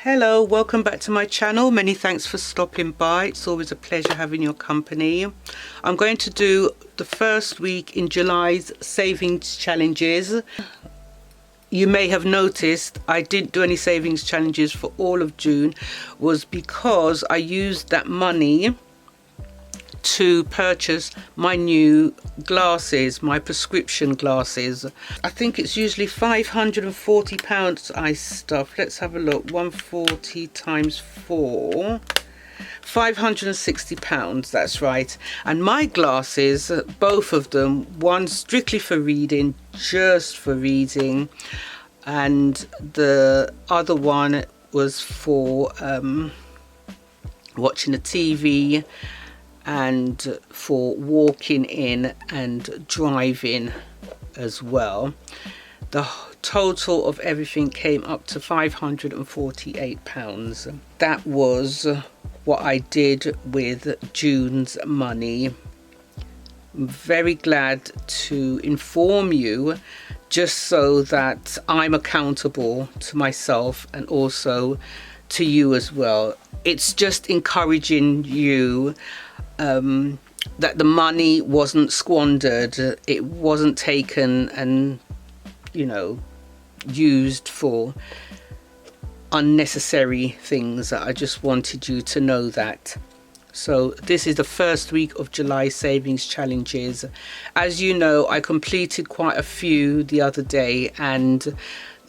Hello, welcome back to my channel. Many thanks for stopping by. It's always a pleasure having your company. I'm going to do the first week in July's savings challenges. You may have noticed I didn't do any savings challenges for all of June, was because I used that money to purchase my new glasses, my prescription glasses. I think it's usually £540 I stuff. Let's have a look. 140 times 4, £560, that's right. And my glasses, both of them, one strictly for reading, just for reading, and the other one was for watching the TV and for walking in and driving as well. The total of everything came up to £548. That was what I did with June's money. I'm very glad to inform you, just so that I'm accountable to myself and also to you as well. It's just encouraging you that the money wasn't squandered, it wasn't taken and, you know, used for unnecessary things. I just wanted you to know that. So this is the first week of July savings challenges. As you know, I completed quite a few the other day and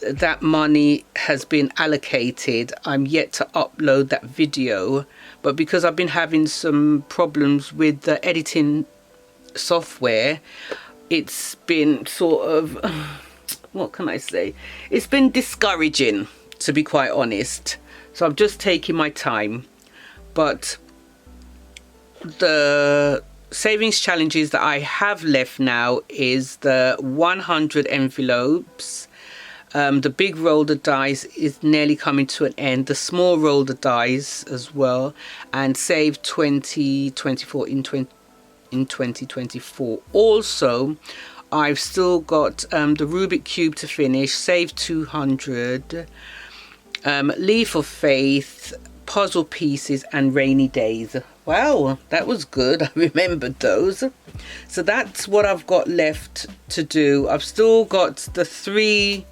that money has been allocated. I'm yet to upload that video, but because I've been having some problems with the editing software, it's been sort of, what can I say? It's been discouraging, to be quite honest. So I'm just taking my time. But the savings challenges that I have left now is the 100 envelopes. The big roll the dice is nearly coming to an end. The small roll the dice as well, and save 2024 in 2024. Also, I've still got the Rubik Cube to finish. Save 200. Leaf of Faith, puzzle pieces, and rainy days. Wow, that was good. I remembered those. So that's what I've got left to do. I've still got the 3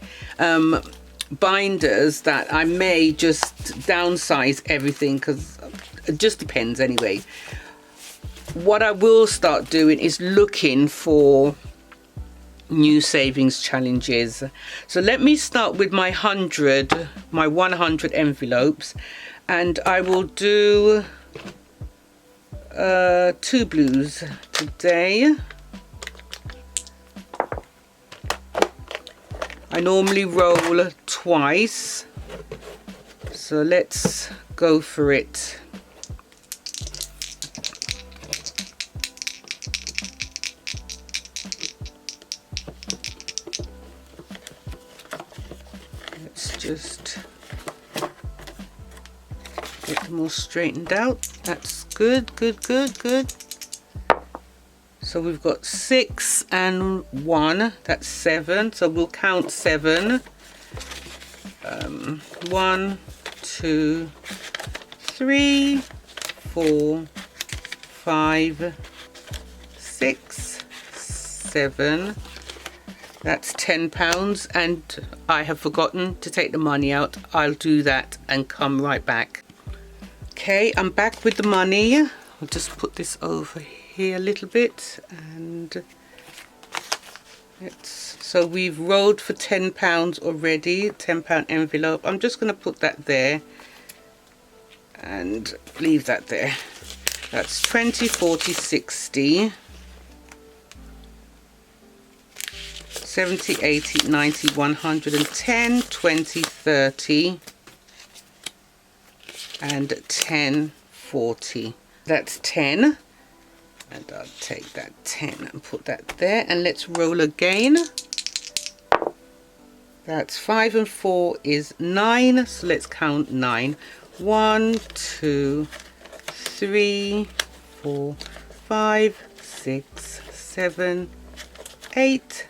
binders that I may just downsize everything, because it just depends anyway. What I will start doing is looking for new savings challenges. So let me start with my 100 envelopes, and I will do 2 blues today. I normally roll twice, so let's go for it. Let's just get them all straightened out. That's good, good, good, good. So we've got 6 and 1, that's 7. So we'll count 7. 1, 2, 3, 4, 5, 6, 7. That's £10, and I have forgotten to take the money out. I'll do that and come right back. Okay, I'm back with the money. I'll just put this over here a little bit, and so we've rolled for £10 already. £10 envelope. I'm just going to put that there and leave that there. That's 20, 40, 60, 70, 80, 90, 110, 20, 30, and 10, 40. That's 10. And I'll take that 10 and put that there, and let's roll again. That's 5 and 4 is 9, so let's count 9. 1, 2, 3, 4, 5, 6, 7, 8,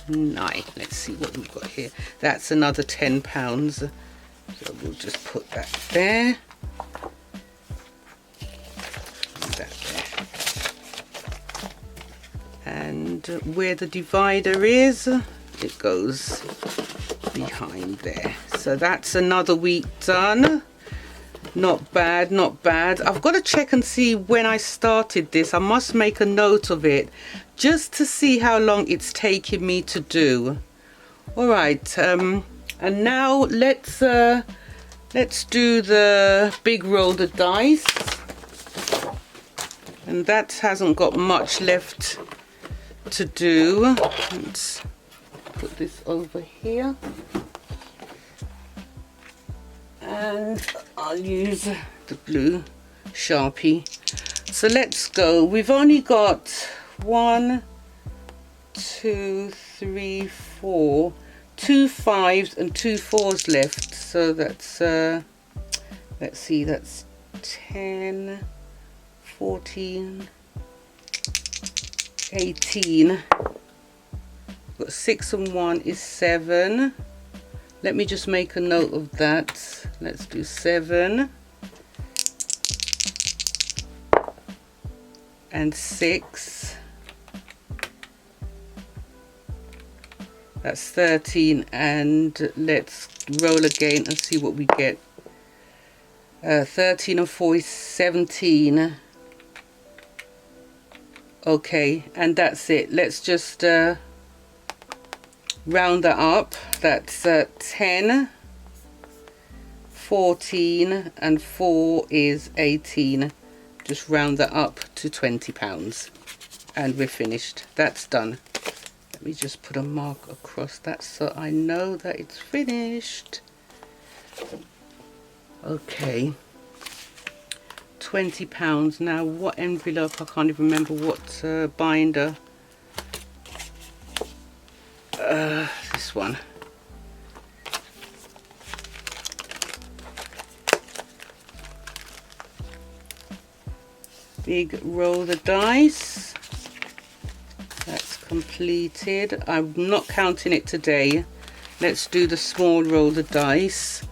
9. Let's see what we've got here. That's another £10. So we'll just put that there. And that there. And where the divider is, it goes behind there. So that's another week done. Not bad, not bad. I've got to check and see when I started this. I must make a note of it just to see how long it's taking me to do. All right, and now let's do the big roll the dice. And that hasn't got much left to do. Let's put this over here. And I'll use the blue Sharpie. So let's go. We've only got 1, 2, 3, 4, 2 5s and 2 4s left. So that's let's see, that's 10, 14, 18. Got 6 and 1 is 7. Let me just make a note of that. Let's do 7 and 6. That's 13, and let's roll again and see what we get. 13 and 4 is 17. Okay, and that's it. Let's just round that up. That's 10, 14, and 4 is 18. Just round that up to £20, and we're finished. That's done. Let me just put a mark across that so I know that it's finished. Okay, £20. Now, what envelope? I can't even remember what binder. This one. Big roll the dice. That's completed. I'm not counting it today. Let's do the small roll the dice,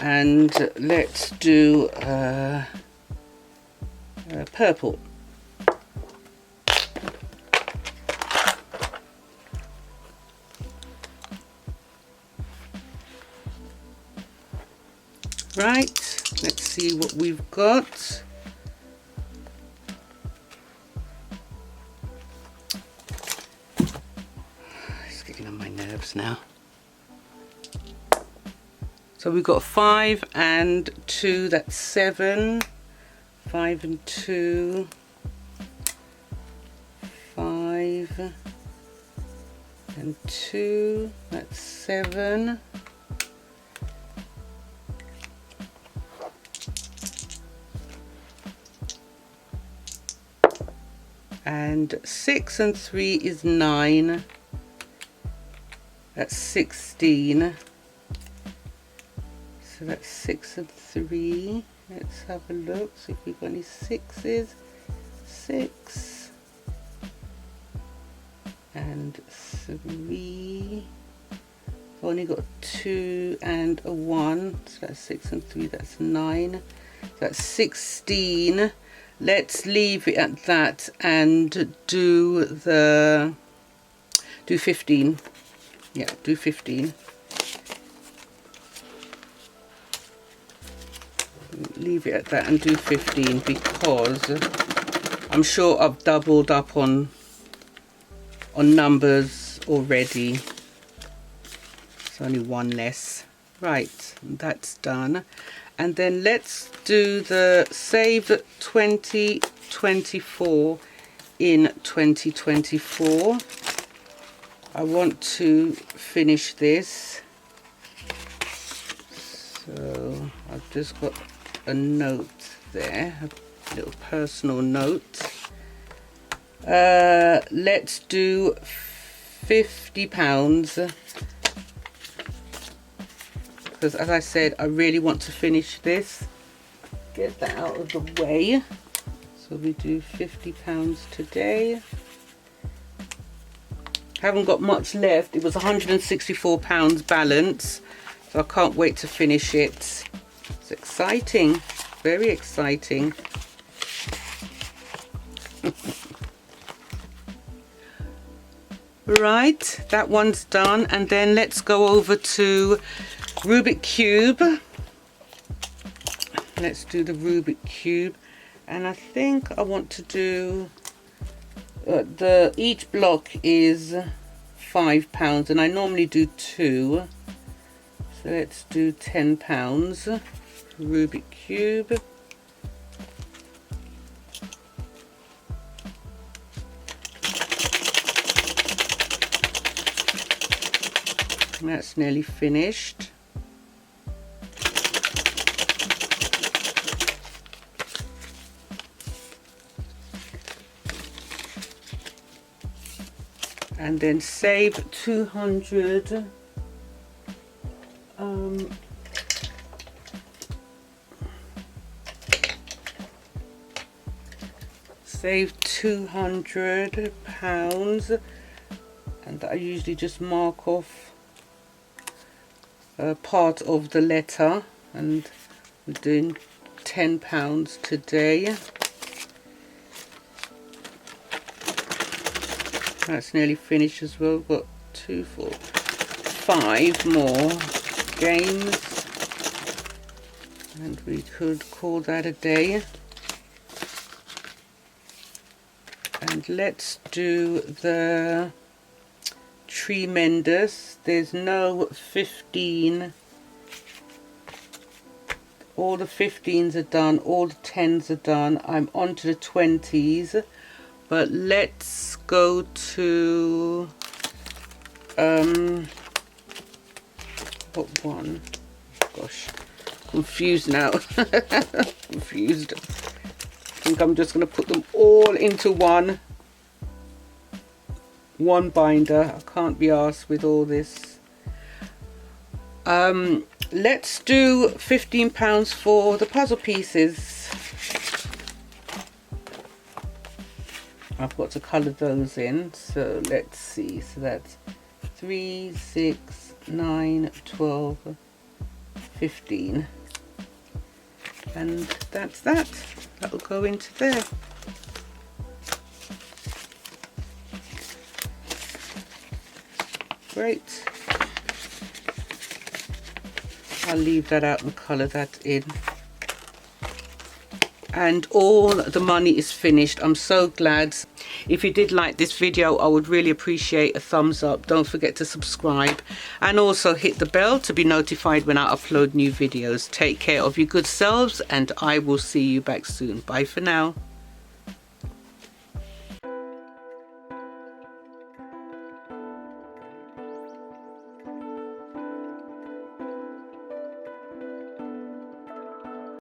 and let's do purple. Right, let's see what we've got. It's getting on my nerves now. So we've got 5 and 2, that's 7. 5 and 2. 5 and 2, that's 7. And 6 and 3 is 9. That's 16. So that's 6 and 3. Let's have a look, see if we've got any 6s. 6 and 3. I've only got 2 and a 1. So that's 6 and 3, that's 9. So that's 16. Let's leave it at that and do 15. Yeah, do 15. Leave it at that and do 15 because I'm sure I've doubled up on numbers already. It's only 1 less. Right, that's done. And then let's do the save 2024 in 2024. I want to finish this. So I've just got a note there, a little personal note. Let's do £50. Because as I said, I really want to finish this. Get that out of the way. So we do £50 today. Haven't got much left. It was £164 balance. So I can't wait to finish it. It's exciting, very exciting. Right, that one's done, and then let's go over to Rubik Cube. Let's do the Rubik Cube, and I think I want to do each block is £5, and I normally do 2, so let's do £10 Rubik Cube. That's nearly finished. And then save 200. Save £200, and I usually just mark off part of the letter, and I'm doing £10 today. That's nearly finished as well. We've got 2, 4, 5 more games, and we could call that a day. And let's do the Tremendous. There's no 15. All the 15s are done, all the 10s are done. I'm on to the 20s, but let's go to what one? Gosh, confused now. Confused. I think I'm just going to put them all into one binder. I can't be arsed with all this. Let's do £15 for the puzzle pieces. I've got to colour those in, so let's see. So that's 3, 6, 9, 12, 15, and that's that. That'll go into there. Great. I'll leave that out and colour that in. And all the money is finished. I'm so glad. If you did like this video, I would really appreciate a thumbs up. Don't forget to subscribe, and also hit the bell to be notified when I upload new videos. Take care of your good selves, and I will see you back soon. Bye for now.